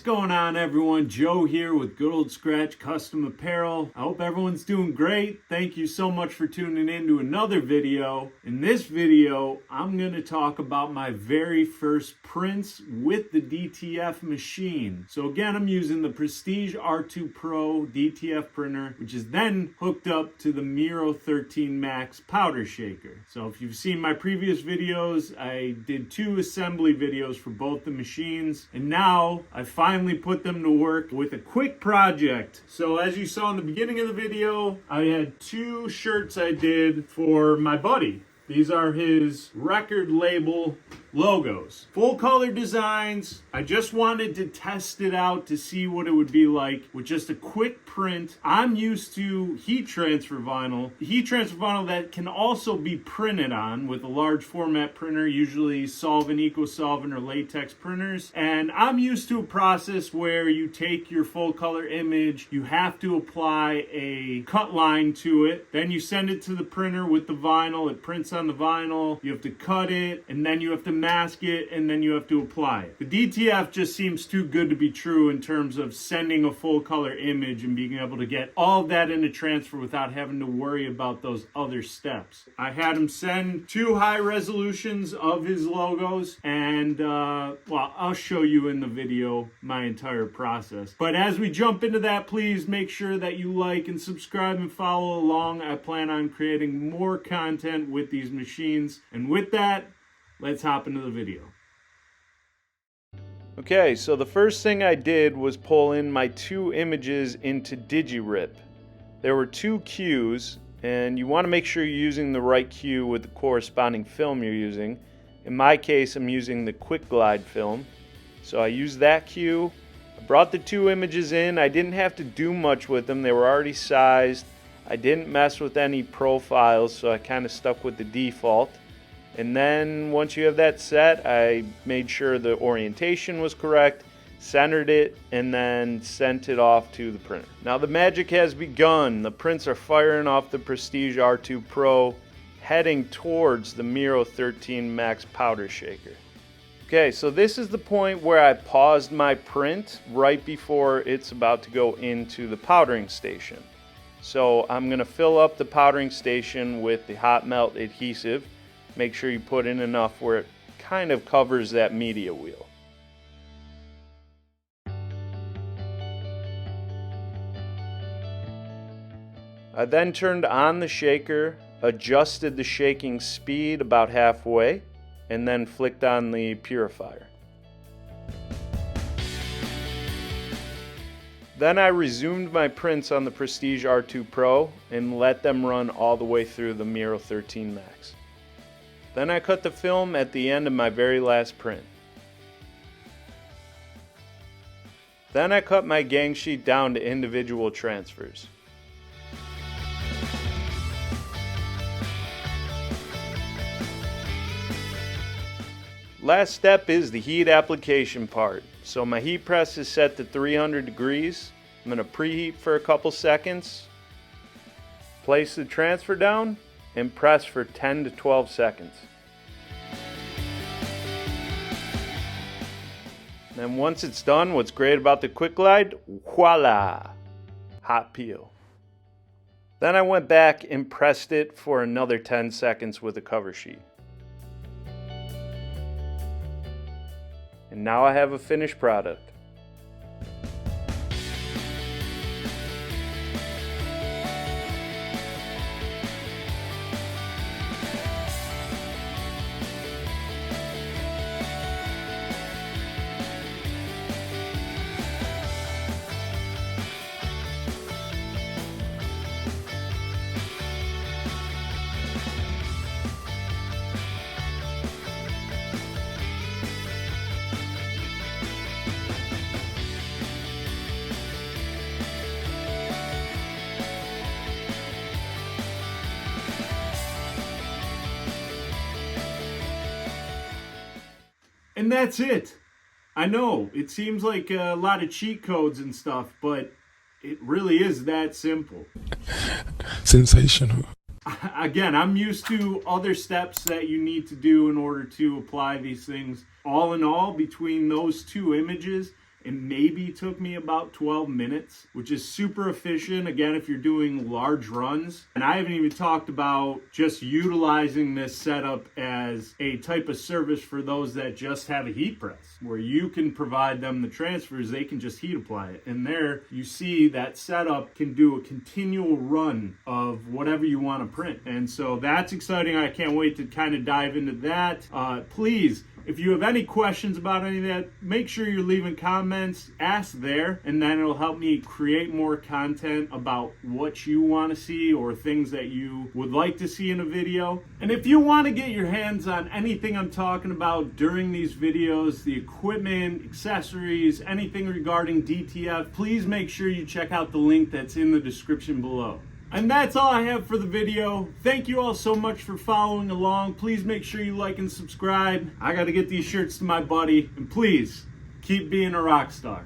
going on, everyone? Joe here with Good Old Scratch Custom Apparel. I hope everyone's doing great. Thank you so much for tuning in to another video. In this video, I'm going to talk about my very first prints with the DTF machine. So again, I'm using the Prestige R2 Pro DTF printer, which is then hooked up to the Miro 13 Max powder shaker. So if you've seen my previous videos, I did 2 assembly videos for both the machines, and now I finally put them to work with a quick project. So as you saw in the beginning of the video, I had 2 shirts I did for my buddy. These are his record label logos. Full color designs. I just wanted to test it out to see what it would be like with just a quick print. I'm used to heat transfer vinyl. Heat transfer vinyl that can also be printed on with a large format printer, usually solvent, eco-solvent, or latex printers. And I'm used to a process where you take your full color image, you have to apply a cut line to it, then you send it to the printer with the vinyl, it prints on the vinyl, you have to cut it, and then you have to mask it, and then you have to apply it. The DTF just seems too good to be true in terms of sending a full color image and being able to get all of that into transfer without having to worry about those other steps. I had him send 2 high resolutions of his logos, and well, I'll show you in the video my entire process. But as we jump into that, please make sure that you like and subscribe and follow along. I plan on creating more content with these machines, and with that, let's hop into the video. Okay, so the first thing I did was pull in my 2 images into DigiRip. There were 2 cues, and you want to make sure you're using the right cue with the corresponding film you're using. In my case, I'm using the Quick Glide film. So I used that cue. I brought the 2 images in. I didn't have to do much with them. They were already sized. I didn't mess with any profiles, so I kind of stuck with the default. And then once you have that set, I made sure the orientation was correct, centered it, and then sent it off to the printer. Now the magic has begun. The prints are firing off the Prestige R2 Pro, heading towards the Miro 13 Max powder shaker. Okay, so this is the point where I paused my print right before it's about to go into the powdering station. So I'm going to fill up the powdering station with the hot melt adhesive. Make sure you put in enough where it kind of covers that media wheel. I then turned on the shaker, adjusted the shaking speed about halfway, and then flicked on the purifier. Then I resumed my prints on the Prestige R2 Pro and let them run all the way through the Miro 13 Max. Then I cut the film at the end of my very last print. Then I cut my gang sheet down to individual transfers. Last step is the heat application part. So my heat press is set to 300 degrees. I'm going to preheat for a couple seconds. Place the transfer down and press for 10 to 12 seconds. And once it's done, what's great about the Quick Glide, voila, hot peel. Then I went back and pressed it for another 10 seconds with a cover sheet. And now I have a finished product. And that's it. I know, it seems like a lot of cheat codes and stuff, but it really is that simple. Sensational. Again, I'm used to other steps that you need to do in order to apply these things. All in all, between those 2 images It maybe took me about 12 minutes, which is super efficient, again, if you're doing large runs. And I haven't even talked about just utilizing this setup as a type of service for those that just have a heat press, where you can provide them the transfers, they can just heat apply it. And there you see that setup can do a continual run of whatever you want to print. And so that's exciting. I can't wait to kind of dive into that. Please, if you have any questions about any of that, make sure you're leaving comments, ask there, and then it'll help me create more content about what you want to see or things that you would like to see in a video. And if you want to get your hands on anything I'm talking about during these videos, the equipment, accessories, anything regarding DTF, please make sure you check out the link that's in the description below. And that's all I have for the video. Thank you all so much for following along. Please make sure you like and subscribe. I got to get these shirts to my buddy. And please, keep being a rock star.